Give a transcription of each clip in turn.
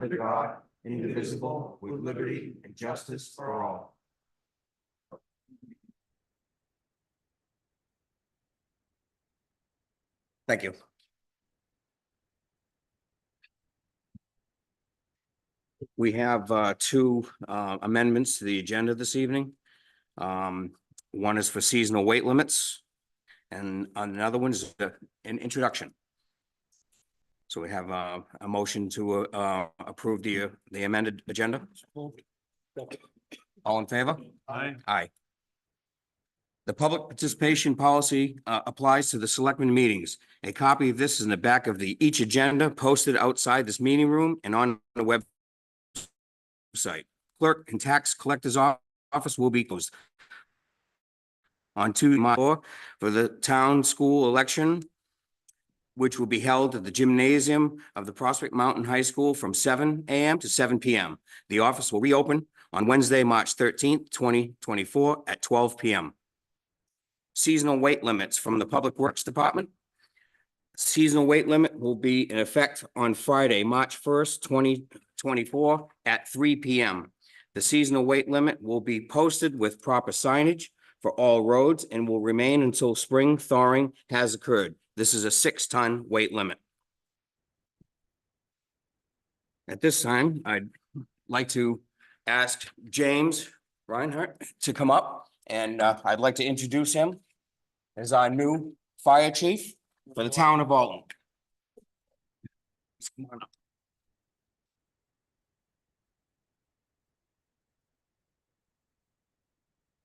under God, indivisible, with liberty and justice for all. Thank you. We have two amendments to the agenda this evening. One is for seasonal weight limits, and another one is an introduction. So we have a motion to approve the amended agenda. All in favor? Aye. Aye. The public participation policy applies to the selectmen meetings. A copy of this is in the back of each agenda posted outside this meeting room and on the website. Clerk and tax collector's office will be closed on March 4 for the town school election, which will be held at the gymnasium of the Prospect Mountain High School from 7 a.m. to 7 p.m. The office will reopen on Wednesday, March 13th, 2024 at 12 p.m. Seasonal weight limits from the Public Works Department. Seasonal weight limit will be in effect on Friday, March 1st, 2024 at 3 p.m. The seasonal weight limit will be posted with proper signage for all roads and will remain until spring thawing has occurred. This is a 6-ton weight limit. At this time, I'd like to ask James Reinhardt to come up, and I'd like to introduce him as our new fire chief for the town of Alton. Come on up.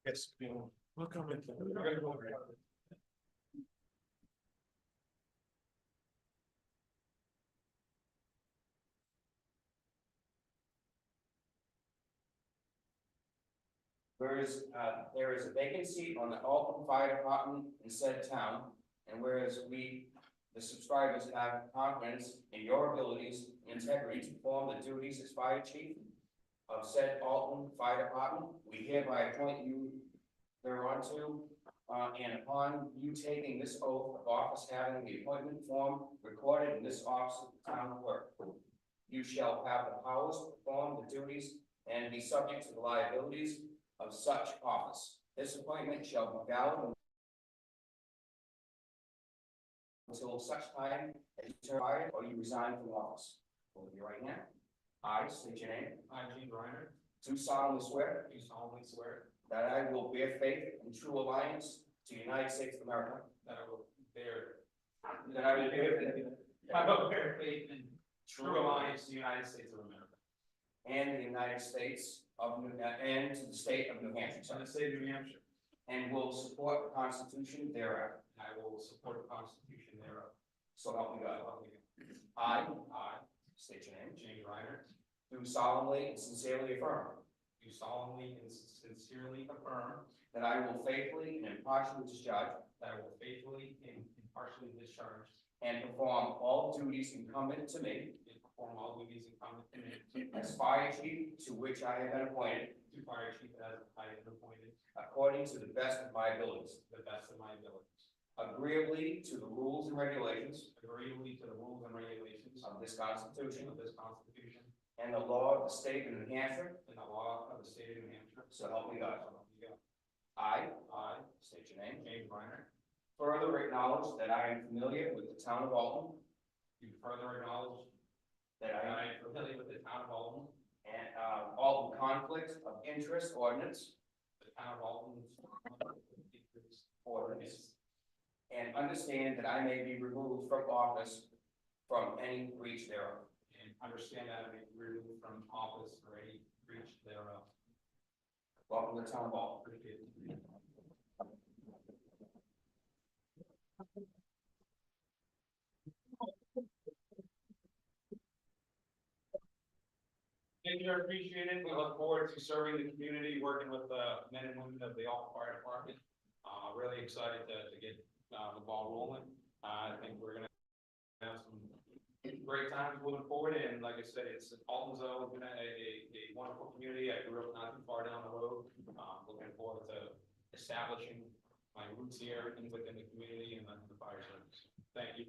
Yes. Welcome. Whereas there is a vacancy on the Alton Fire Department in said town, and whereas we, the subscribers, have confidence in your abilities and integrity to perform the duties as fire chief of said Alton Fire Department, we hereby appoint you thereunto, and upon you taking this oath of office, having the appointment form recorded in this office of the town clerk, you shall have the powers to perform the duties and be subject to the liabilities of such office. This appointment shall be valid until such time as you retire or you resign from office. Hold your right hand. I state your name. I, James Reiner, Do solemnly swear do solemnly swear that I will bear faith and true alliance to the United States of America. that I will bear faith and true alliance to the United States of America And the United States of and to the state of New Hampshire. and the state of New Hampshire. And will support the Constitution thereof. And I will support the Constitution thereof. So help me God. So help me God. I I, state your name. James Reiner, Do solemnly and sincerely affirm do solemnly and sincerely affirm that I will faithfully and impartially discharge that I will faithfully and impartially discharge and perform all duties incumbent to me and perform all duties incumbent to me as fire chief to which I have been appointed to fire chief as I am appointed according to the best of my abilities, to the best of my abilities, agreeably to the rules and regulations agreeably to the rules and regulations of this Constitution of this Constitution and the law of the state of New Hampshire, and the law of the state of New Hampshire. so help me God. So help me God. I I, state your name. James Reiner, Further acknowledge that I am familiar with the town of Alton, do further acknowledge that that I I am familiar with the town of Alton, and Alton conflict of interest ordinance the town of Alton's ordinance, and understand that I may be removed from office from any breach thereof. and understand that I may be removed from office for any breach thereof. Welcome to the town of Alton. Appreciate it. Thank you, I appreciate it. We look forward to serving the community, working with the men and women of the Alton Fire Department. Really excited to get the ball rolling. I think we're gonna have some great times moving forward, and like I said, Alton's always been a wonderful community. I grew up not too far down the road. Looking forward to establishing my roots here and within the community and the fire service. Thank you.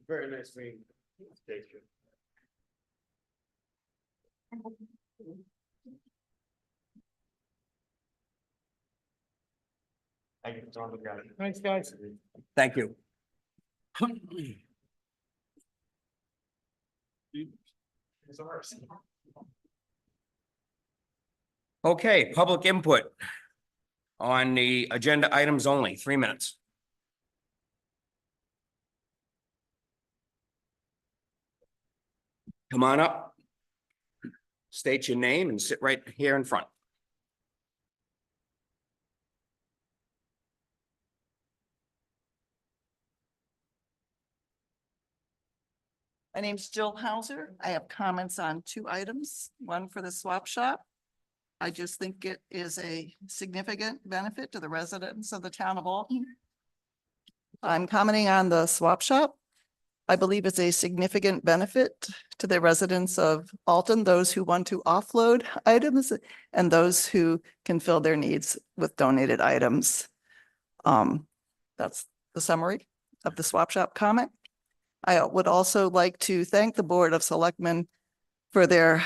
Very nice meeting. Take care. Thank you, John. Thanks, guys. Thank you. It's ours. Okay, public input on the agenda items only, 3 minutes. Come on up. State your name and sit right here in front. My name's Jill Hauser. I have comments on 2 items, one for the swap shop. I just think it is a significant benefit to the residents of the town of Alton. I'm commenting on the swap shop. I believe it's a significant benefit to the residents of Alton, those who want to offload items and those who can fill their needs with donated items. That's the summary of the swap shop comment. I would also like to thank the Board of Selectmen for their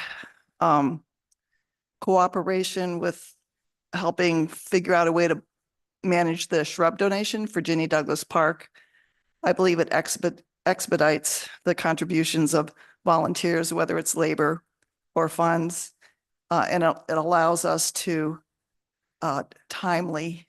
cooperation with helping figure out a way to manage the shrub donation for Ginny Douglas Park. I believe it expedites the contributions of volunteers, whether it's labor or funds. And it allows us to timely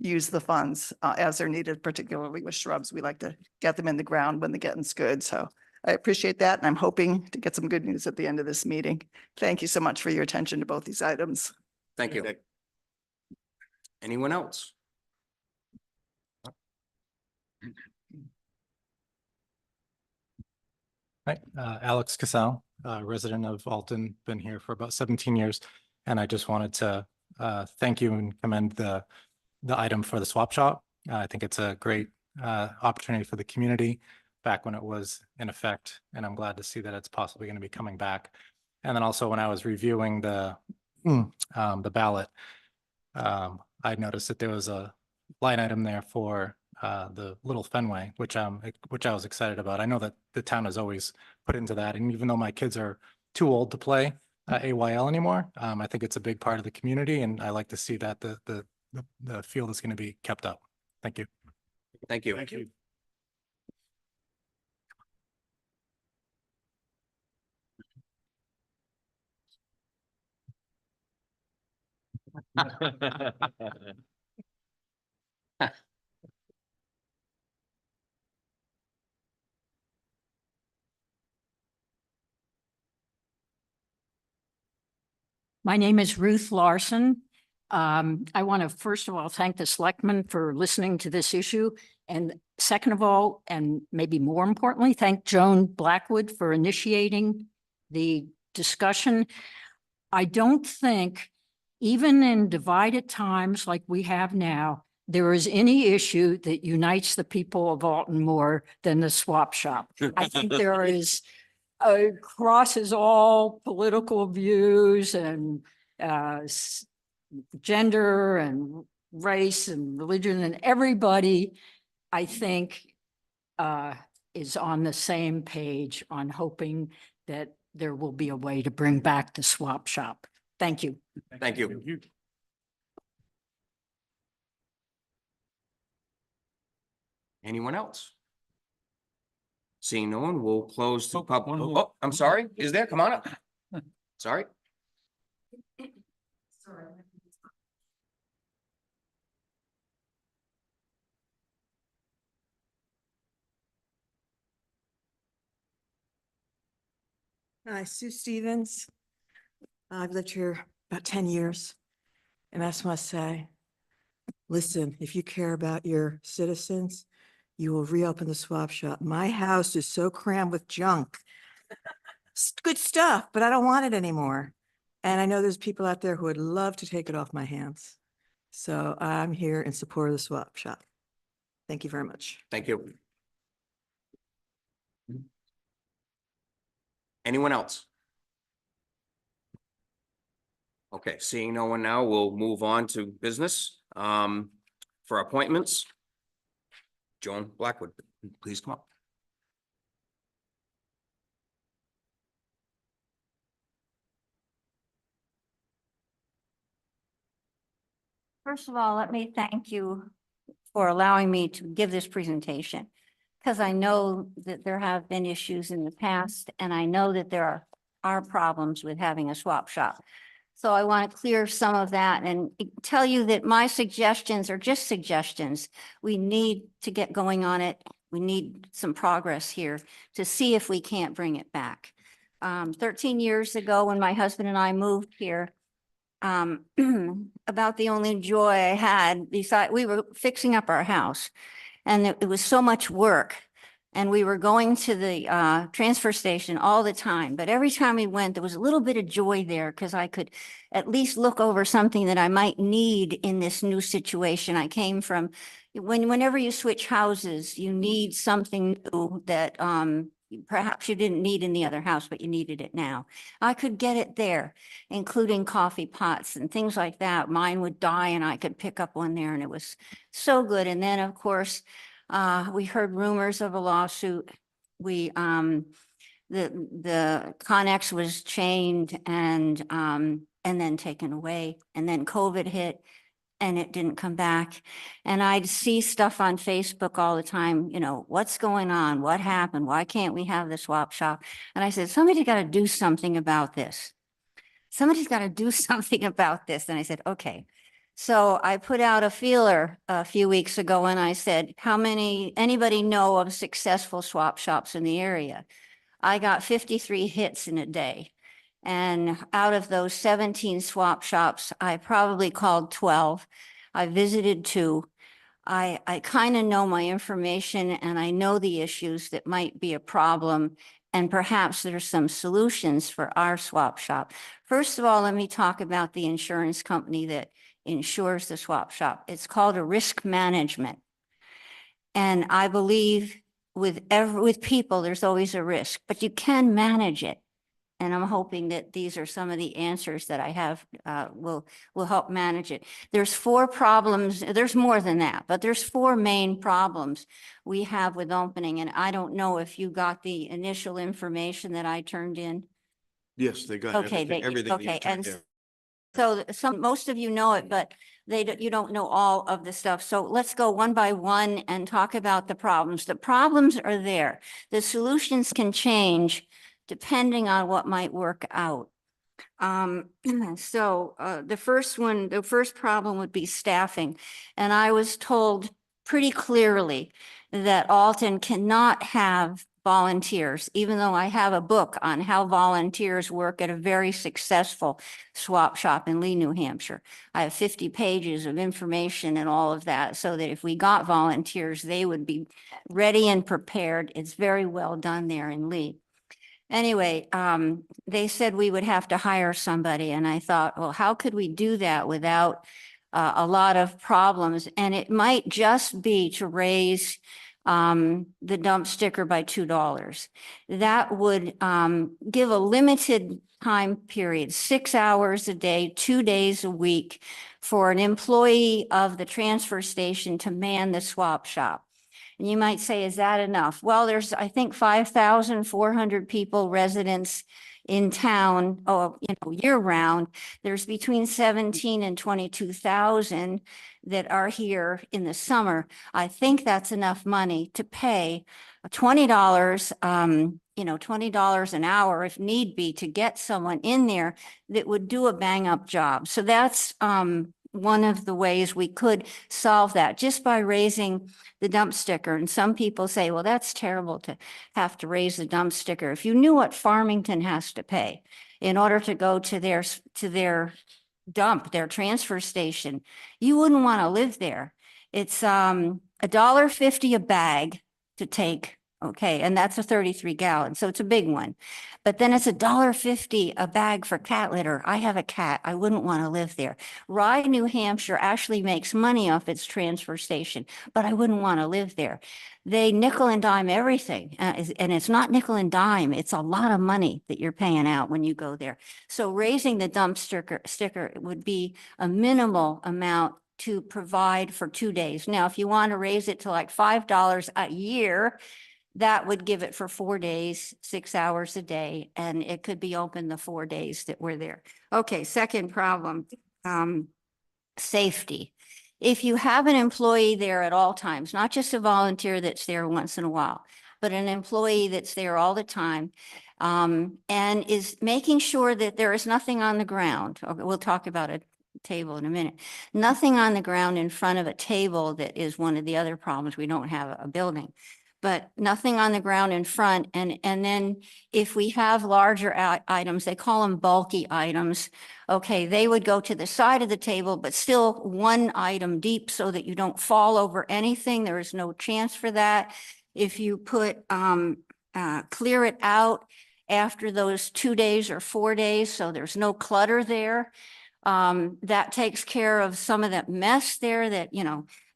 use the funds as they're needed, particularly with shrubs. We like to get them in the ground when the getting's good. So I appreciate that. And I'm hoping to get some good news at the end of this meeting. Thank you so much for your attention to both these items. Thank you. Anyone else? Hi, Alex Casal, resident of Alton, been here for about 17 years. And I just wanted to thank you and commend the item for the swap shop. I think it's a great opportunity for the community back when it was in effect. And I'm glad to see that it's possibly going to be coming back. And then also when I was reviewing the ballot, I noticed that there was a line item there for the Little Fenway, which I was excited about. I know that the town has always put into that. And even though my kids are too old to play AYL anymore, I think it's a big part of the community. And I like to see that the field is going to be kept up. Thank you. Thank you. Thank you. My name is Ruth Larson. I want to first of all thank the selectmen for listening to this issue. And second of all, and maybe more importantly, thank Joan Blackwood for initiating the discussion. I don't think, even in divided times like we have now, there is any issue that unites the people of Alton more than the swap shop. I think there is crosses all political views and gender and race and religion, and everybody, I think, is on the same page on hoping that there will be a way to bring back the swap shop. Thank you. Thank you. Anyone else? Seeing no one, we'll close the public. Oh, I'm sorry. Is there? Come on up. Sorry. Hi, Sue Stevens. I've lived here about 10 years. And I just want to say, listen, if you care about your citizens, you will reopen the swap shop. My house is so crammed with junk. It's good stuff, but I don't want it anymore. And I know there's people out there who would love to take it off my hands. So I'm here in support of the swap shop. Thank you very much. Thank you. Anyone else? Okay, seeing no one now, we'll move on to business. For appointments. Joan Blackwood, please come up. First of all, let me thank you for allowing me to give this presentation, because I know that there have been issues in the past, and I know that there are problems with having a swap shop. So I want to clear some of that and tell you that my suggestions are just suggestions. We need to get going on it. We need some progress here to see if we can't bring it back. 13 years ago, when my husband and I moved here, about the only joy I had, besides, we were fixing up our house, and it was so much work. And we were going to the transfer station all the time, but every time we went, there was a little bit of joy there because I could at least look over something that I might need in this new situation. I came from, whenever you switch houses, you need something new that perhaps you didn't need in the other house, but you needed it now. I could get it there, including coffee pots and things like that. Mine would die and I could pick up one there, and it was so good. And then, of course, we heard rumors of a lawsuit. The Connex was chained and then taken away, and then COVID hit and it didn't come back. And I'd see stuff on Facebook all the time, what's going on? What happened? Why can't we have the swap shop? And I said, somebody's got to do something about this. Somebody's got to do something about this. And I said, okay. So I put out a feeler a few weeks ago and I said, anybody know of successful swap shops in the area? I got 53 hits in a day. And out of those 17 swap shops, I probably called 12. I visited 2. I kind of know my information and I know the issues that might be a problem. And perhaps there's some solutions for our swap shop. First of all, let me talk about the insurance company that insures the swap shop. It's called a risk management. And I believe with people, there's always a risk, but you can manage it. And I'm hoping that these are some of the answers that I have will help manage it. There's 4 problems. There's more than that, but there's 4 main problems we have with opening. And I don't know if you got the initial information that I turned in. Yes, they got Okay, everything. okay, and so most of you know it, but you don't know all of the stuff. So let's go one by one and talk about the problems. The problems are there. The solutions can change depending on what might work out. So the first problem would be staffing. And I was told pretty clearly that Alton cannot have volunteers, even though I have a book on how volunteers work at a very successful swap shop in Lee, New Hampshire. I have 50 pages of information and all of that, so that if we got volunteers, they would be ready and prepared. It's very well done there in Lee. Anyway, they said we would have to hire somebody, and I thought, well, how could we do that without a lot of problems? And it might just be to raise the dump sticker by $2. That would give a limited time period, 6 hours a day, 2 days a week, for an employee of the transfer station to man the swap shop. And you might say, is that enough? Well, there's, I think, 5,400 people, residents in town, year round. There's between 17 and 22,000 that are here in the summer. I think that's enough money to pay $20, $20 an hour if need be, to get someone in there that would do a bang up job. So that's one of the ways we could solve that, just by raising the dump sticker. And some people say, well, that's terrible to have to raise the dump sticker. If you knew what Farmington has to pay in order to go to their dump, their transfer station, you wouldn't want to live there. It's $1.50 a bag to take Okay, and that's a 33 gallon, so it's a big one. But then it's $1.50 a bag for cat litter. I have a cat. I wouldn't want to live there. Rye, New Hampshire actually makes money off its transfer station, but I wouldn't want to live there. They nickel and dime everything, and it's not nickel and dime. It's a lot of money that you're paying out when you go there. So raising the dump sticker would be a minimal amount to provide for 2 days. Now, if you want to raise it to like $5 a year, that would give it for 4 days, 6 hours a day, and it could be open the 4 days that we're there. Okay, second problem, safety. If you have an employee there at all times, not just a volunteer that's there once in a while, but an employee that's there all the time, and is making sure that there is nothing on the ground. Okay, we'll talk about a table in a minute. Nothing on the ground in front of a table that is one of the other problems. We don't have a building, but nothing on the ground in front. And then if we have larger items, they call them bulky items. Okay, they would go to the side of the table, but still one item deep so that you don't fall over anything. There is no chance for that. If you put, clear it out after those 2 days or 4 days, so there's no clutter there. That takes care of some of that mess there that,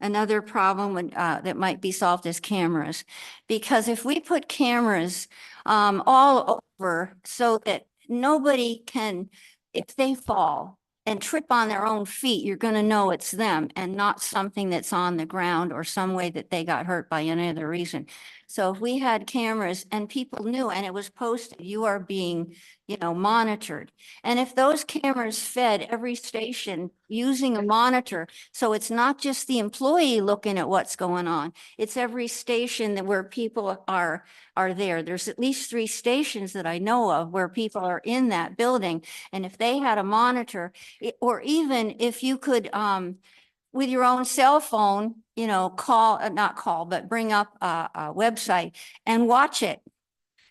another problem would, that might be solved is cameras. Because if we put cameras all over so that nobody can, if they fall and trip on their own feet, you're going to know it's them and not something that's on the ground or some way that they got hurt by any other reason. So if we had cameras and people knew and it was posted, you are being, monitored. And if those cameras fed every station using a monitor, so it's not just the employee looking at what's going on, it's every station that where people are there. There's at least 3 stations that I know of where people are in that building. And if they had a monitor, or even if you could, with your own cell phone, not call, but bring up a website and watch it.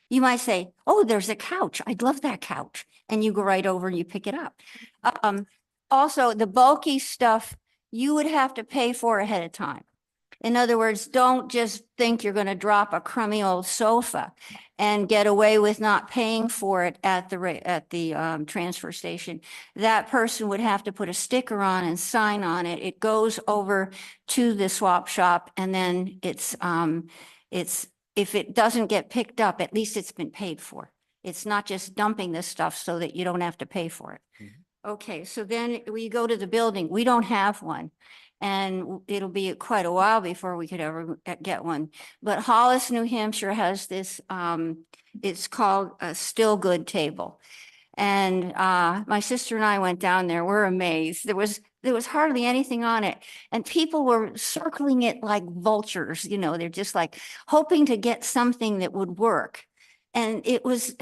You might say, oh, there's a couch. I'd love that couch. And you go right over and you pick it up. Also, the bulky stuff, you would have to pay for ahead of time. In other words, don't just think you're going to drop a crummy old sofa and get away with not paying for it at the transfer station. That person would have to put a sticker on and sign on it. It goes over to the swap shop, and then it's if it doesn't get picked up, at least it's been paid for. It's not just dumping this stuff so that you don't have to pay for it. Okay, so then we go to the building. We don't have one. And it'll be quite a while before we could ever get one. But Hollis, New Hampshire has this, it's called a Still Good table. And my sister and I went down there. We're amazed. There was hardly anything on it. And people were circling it like vultures. They're just like hoping to get something that would work. And it was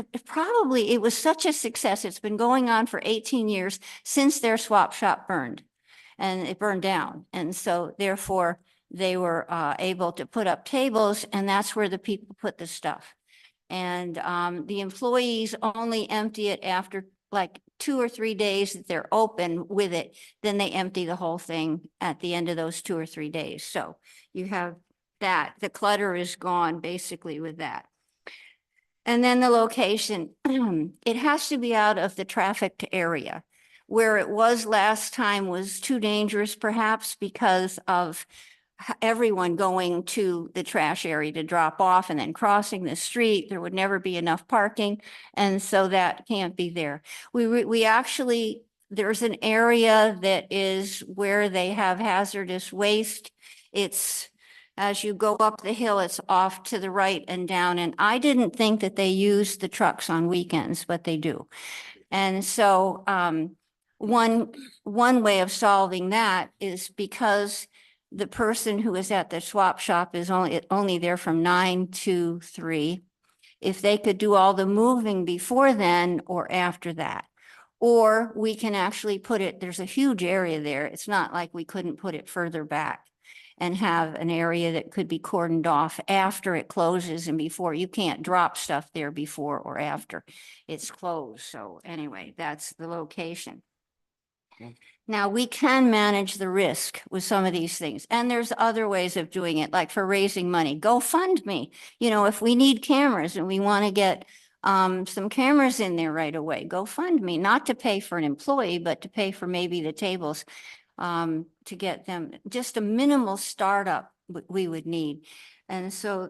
such a success. It's been going on for 18 years since their swap shop burned. And it burned down. And so therefore they were able to put up tables, and that's where the people put the stuff. And the employees only empty it after like 2 or 3 days that they're open with it. Then they empty the whole thing at the end of those 2 or 3 days. So you have that. The clutter is gone basically with that. And then the location, it has to be out of the trafficked area. Where it was last time was too dangerous, perhaps because of everyone going to the trash area to drop off and then crossing the street. There would never be enough parking. And so that can't be there. We actually, there's an area that is where they have hazardous waste. It's, as you go up the hill, it's off to the right and down. And I didn't think that they used the trucks on weekends, but they do. And so, one way of solving that is because the person who is at the swap shop is only there from 9 to 3. If they could do all the moving before then or after that, or we can actually put it, there's a huge area there. It's not like we couldn't put it further back and have an area that could be cordoned off after it closes and before. You can't drop stuff there before or after it's closed. So anyway, that's the location. Yeah. Now, we can manage the risk with some of these things, and there's other ways of doing it, like for raising money. GoFundMe. You know, if we need cameras and we want to get some cameras in there right away, GoFundMe, not to pay for an employee, but to pay for maybe the tables to get them, just a minimal startup we would need. And so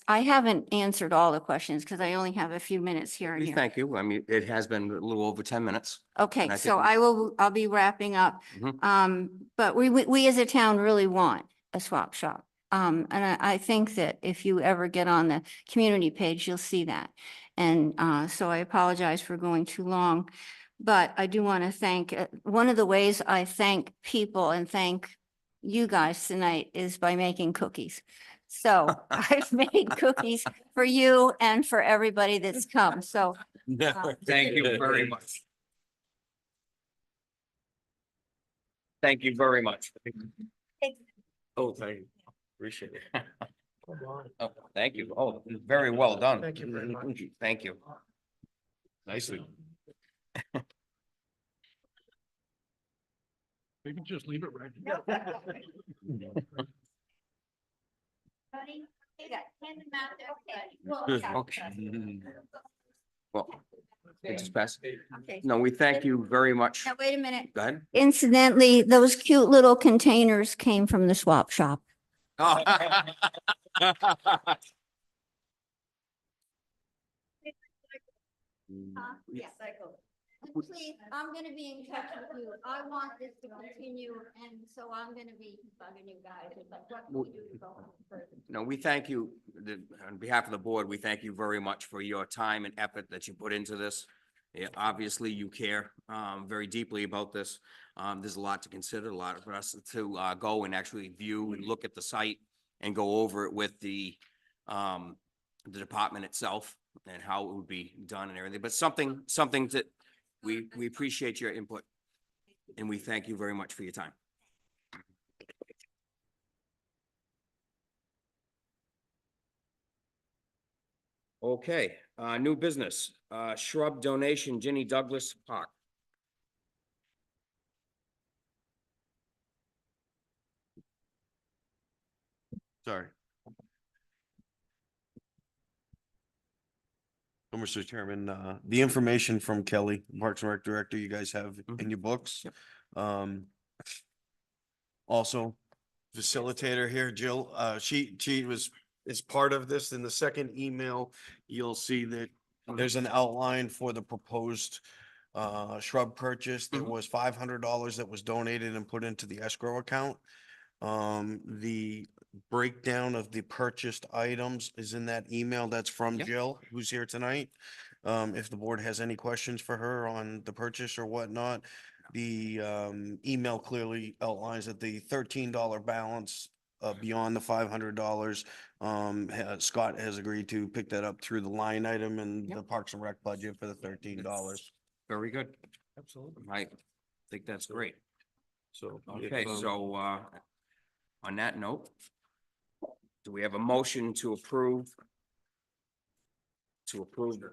I haven't answered all the questions because I only have a few minutes here and We here. thank you. I mean, it has been a little over 10 minutes. Okay, And I so think I'll be wrapping up. Mhm. But we as a town really want a swap shop. And I think that if you ever get on the community page, you'll see that. And so I apologize for going too long. But I do want to thank, one of the ways I thank people and thank you guys tonight is by making cookies. So I've made cookies for you and for everybody that's come. So Thank you very much. Thank you very much. Oh, thank you. Appreciate it. Oh, thank you. Oh, very well done. Thank you very much. Thank you. Nicely. We can just leave it right. Okay. Well, it just passed. Okay. No, we thank you very much. Now, wait a minute. Go ahead. Incidentally, those cute little containers came from the swap shop. Oh. Yes. Please, I'm gonna be in touch with you. I want this to continue, and so I'm gonna be bugging you guys. It's like, what can we do to go further? No, we thank you, on behalf of the board, we thank you very much for your time and effort that you put into this. Yeah, obviously you care, very deeply about this. There's a lot to consider, a lot for us to, go and actually view and look at the site and go over it with the department itself and how it would be done and everything, but something that we appreciate your input and we thank you very much for your time. Okay, new business, shrub donation, Ginny Douglas Park. Sorry. Mr. Chairman, the information from Kelly, Parks and Rec Director, you guys have in your books. Yep. Also facilitator here, Jill, she is part of this. In the second email, you'll see that there's an outline for the proposed shrub purchase. There was $500 that was donated and put into the escrow account. The breakdown of the purchased items is in that email. That's from Yep. Jill, who's here tonight. If the board has any questions for her on the purchase or whatnot, the email clearly outlines that the $13 balance beyond the $500, Scott has agreed to pick that up through the line item and Yep. the Parks and Rec budget for the $13. Very good. Absolutely. I think that's great. So. Okay, so, on that note, do we have a motion to approve?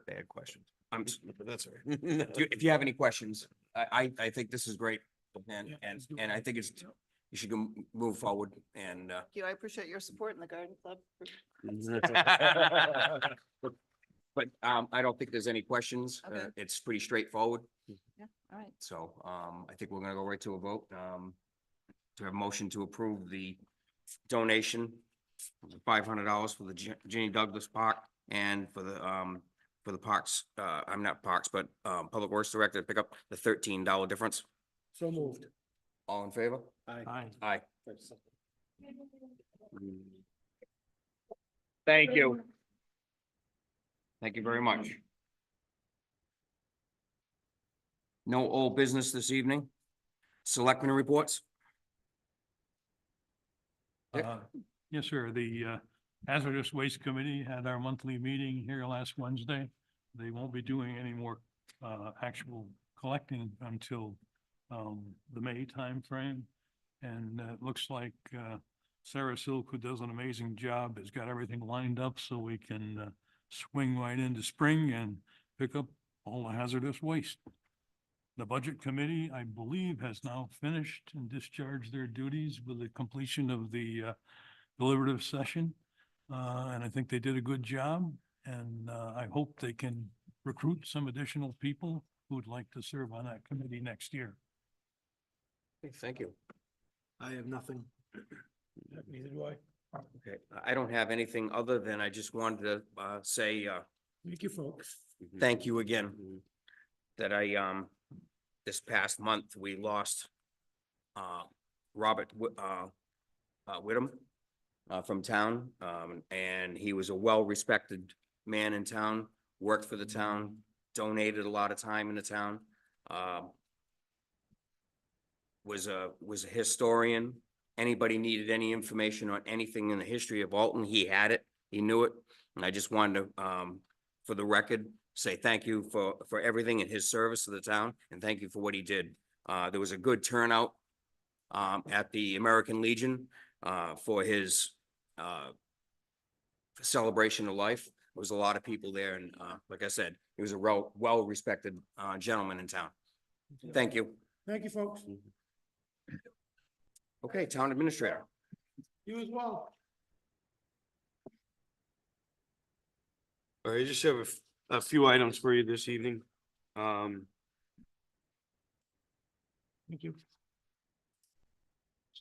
Bad question. That's all right. If you have any questions, I think this is great. And I think you should go move forward and, Thank you. I appreciate your support in the garden club. but, I don't think there's any questions. Okay. It's pretty straightforward. Yeah, all right. So, I think we're gonna go right to a vote, to have a motion to approve the donation of $500 for the Ginny Douglas Park and for the parks, I'm not parks, but, Public Works Director to pick up the $13 difference. So moved. All in favor? Aye. Aye. Thank you. Thank you very much. No old business this evening. Selectmen reports? Dick? Yes, sir. The Hazardous Waste Committee had our monthly meeting here last Wednesday. They won't be doing any more actual collecting until the May timeframe. And it looks like Sarah Silk, who does an amazing job, has got everything lined up so we can swing right into spring and pick up all the hazardous waste. The Budget Committee, I believe, has now finished and discharged their duties with the completion of the deliberative session. And I think they did a good job, and I hope they can recruit some additional people who would like to serve on that committee next year. Thank you. I have nothing. Neither do I. Okay, I don't have anything other than I just wanted to say Thank you, folks. thank you again. That this past month, we lost Robert Whittam from town. And he was a well-respected man in town, worked for the town, donated a lot of time in the town. Was a historian. Anybody needed any information on anything in the history of Alton, he had it, he knew it. And I just wanted to, for the record, say thank you for everything in his service to the town, and thank you for what he did. There was a good turnout at the American Legion for his celebration of life. There was a lot of people there, and like I said, he was a well-respected gentleman in town. Thank you. Thank you, folks. Okay, Town Administrator. You as well. All right, I just have a few items for you this evening. Thank you.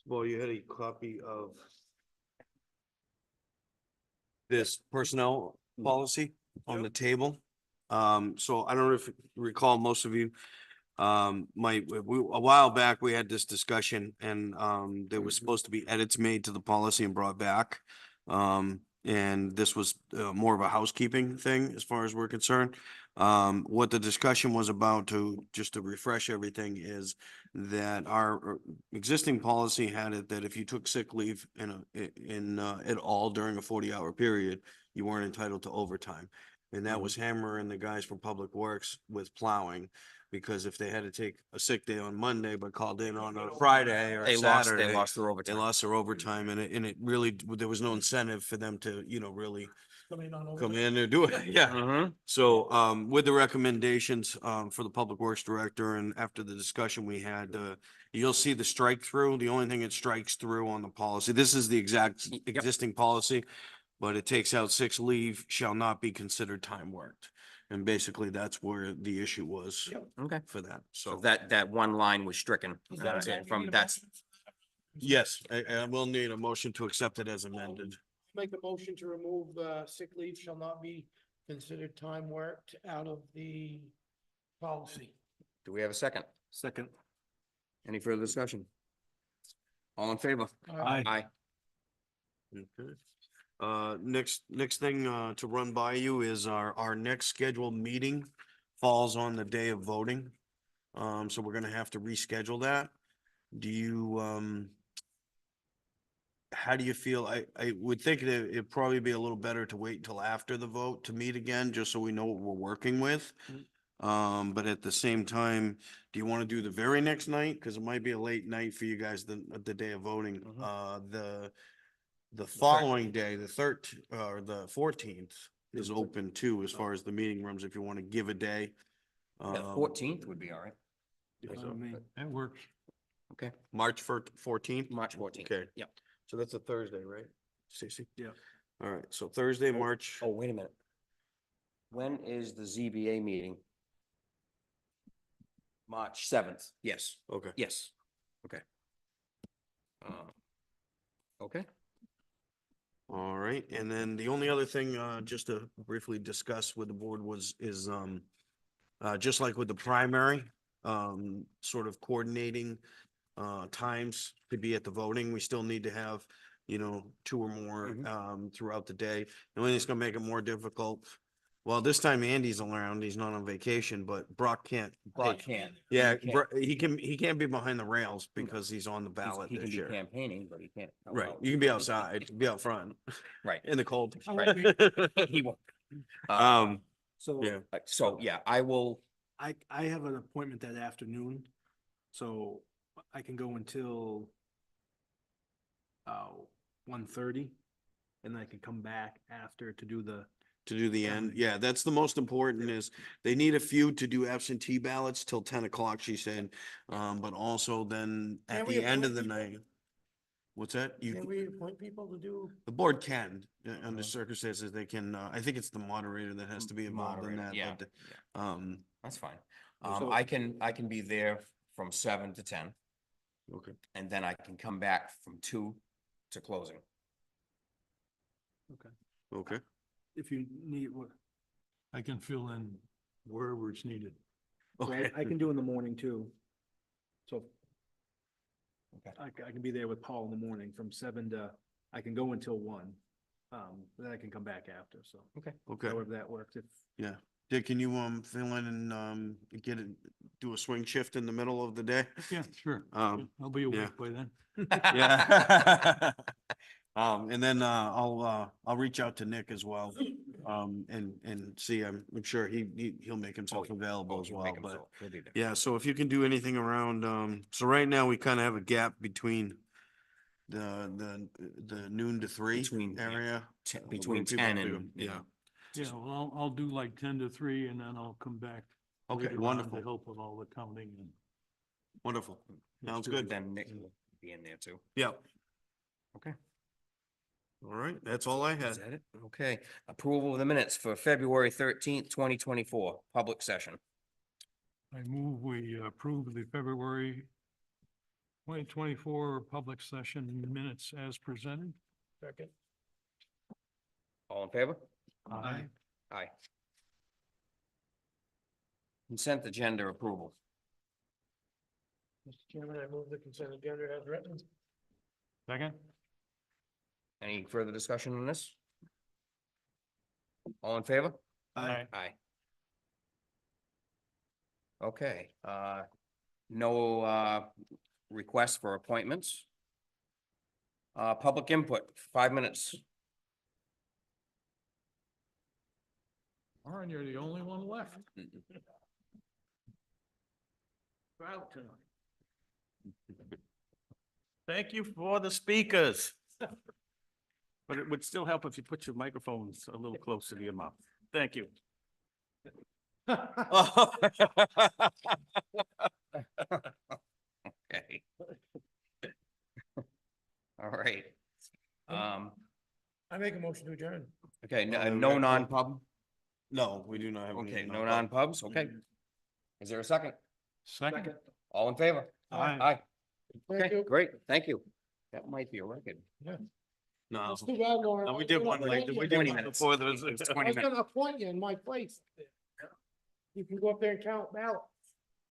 Well, you had a copy of this personnel policy on the table. So I don't know if you recall, most of you, a while back, we had this discussion, and there was supposed to be edits made to the policy and brought back. And this was more of a housekeeping thing as far as we're concerned. What the discussion was about, just to refresh everything, is that our existing policy had it that if you took sick leave at all during a 40-hour period, you weren't entitled to overtime. And that was hammering the guys from Public Works with plowing, because if they had to take a sick day on Monday but called in on a Friday or Saturday, They lost their overtime. they lost their overtime, and it really, there was no incentive for them to, really come in and do it. Yeah. Mhm. So, with the recommendations, for the Public Works Director, and after the discussion we had, you'll see the strike through. The only thing that strikes through on the policy, this is the exact Yep. existing policy, but it takes out sick leave shall not be considered time worked. And basically, that's where the issue was Okay. for that. So So, that one line was stricken. From that's, yes, I will need a motion to accept it as amended. Make a motion to remove sick leave shall not be considered time worked out of the policy. do we have a second? Second. Any further discussion? All in favor? Aye. Aye. Okay. Next thing, to run by you is our next scheduled meeting falls on the day of voting. So we're gonna have to reschedule that. Do you, how do you feel? I would think that it'd probably be a little better to wait until after the vote to meet again, just so we know what we're working with. But at the same time, do you want to do the very next night? Cause it might be a late night for you guys, the day of voting. The following day, the 14th is open too, as far as the meeting rooms, if you want to give a day. 14th would be all right. That works. Okay, March 14th? March 14th. Okay. Yep. So that's a Thursday, right, Stacy? Yeah. All right, so Thursday, March, Oh, wait a minute. When is the ZBA meeting? March 7th. Yes, okay. yes. Okay. Okay. All right, and then the only other thing, just to briefly discuss with the board is just like with the primary, sort of coordinating times to be at the voting. We still need to have, 2 or more throughout the day. The only thing that's gonna make it more difficult, well, this time Andy's around, he's not on vacation, but Brock can't. Brock take- can't. Yeah, He can't. he can't be behind the rails because he's on the ballot He can this be year. campaigning, but he can't. help Right, out. you can be outside, be out front. Right. In the cold. Right. He won't. So Yeah. So, yeah, I will, I have an appointment that afternoon, so I can go until 1:30, and then I can come back after to do the To do the end, yeah, that's the most important is they need a few to do absentee ballots till 10 o'clock, she said. But also then at Can we the end of the appoint night. What's that? You, Can we appoint people to do? the board can, under circumstances, they can, I think it's the moderator that has to be involved in Moderator, that, yeah, but, yeah. um, That's fine. So- I can be there from 7 to 10, okay. and then I can come back from 2 to closing. Okay, If you need, I can fill in wherever it's needed. So okay. I can do in the morning too. So Okay. I can be there with Paul in the morning from 7 to, I can go until 1. Then I can come back after, so Okay, however that works, if, yeah. Dick, can you, fill in and, get it, do a swing shift in the middle of the day? Yeah, sure. I'll be yeah. awake by then. Yeah. And then, I'll reach out to Nick as well, and see, I'm sure he'll make himself available as well, but. Yeah, so if you can do anything around, so right now we kind of have a gap between the noon to 3 Between, yeah, area. Between where people 10 do- and, Yeah, Yeah, well, I'll do like 10 to 3 and then I'll come back. okay, later on wonderful, To help with all the counting and. wonderful. Sounds Let's do good. then Nick will be in there too. Yeah. Okay. All right, that's all I Is had. that it? Okay. Approval of the minutes for February 13th, 2024, public session. I move we approve the February 2024 public session minutes as presented. Second. All in favor? Aye. Aye. Consent agenda approval. Mr. Chairman, I move the consent agenda as written. Second? Any further discussion on this? All in favor? Aye. Aye. Okay, no, requests for appointments. Public input, 5 minutes. Warren, you're the only one left. Proud tonight. Thank you for the speakers. But it would still help if you put your microphones a little closer to your mouth. Thank you. Okay. All right. I make a motion to adjourn. Okay, no, Oh, no right. non-pub? No, we do not have. any Okay, no non-pub. non-pubs, okay. Is there a second? Second? All in favor? Aye. Aye. Thank Okay, you. great, thank you. That might be a record. No, It's too bad, Lauren. no, we did one like, we did 20 one minutes. before there was. It was I 20 was minutes. gonna appoint you in my place. You can go up there and count ballots.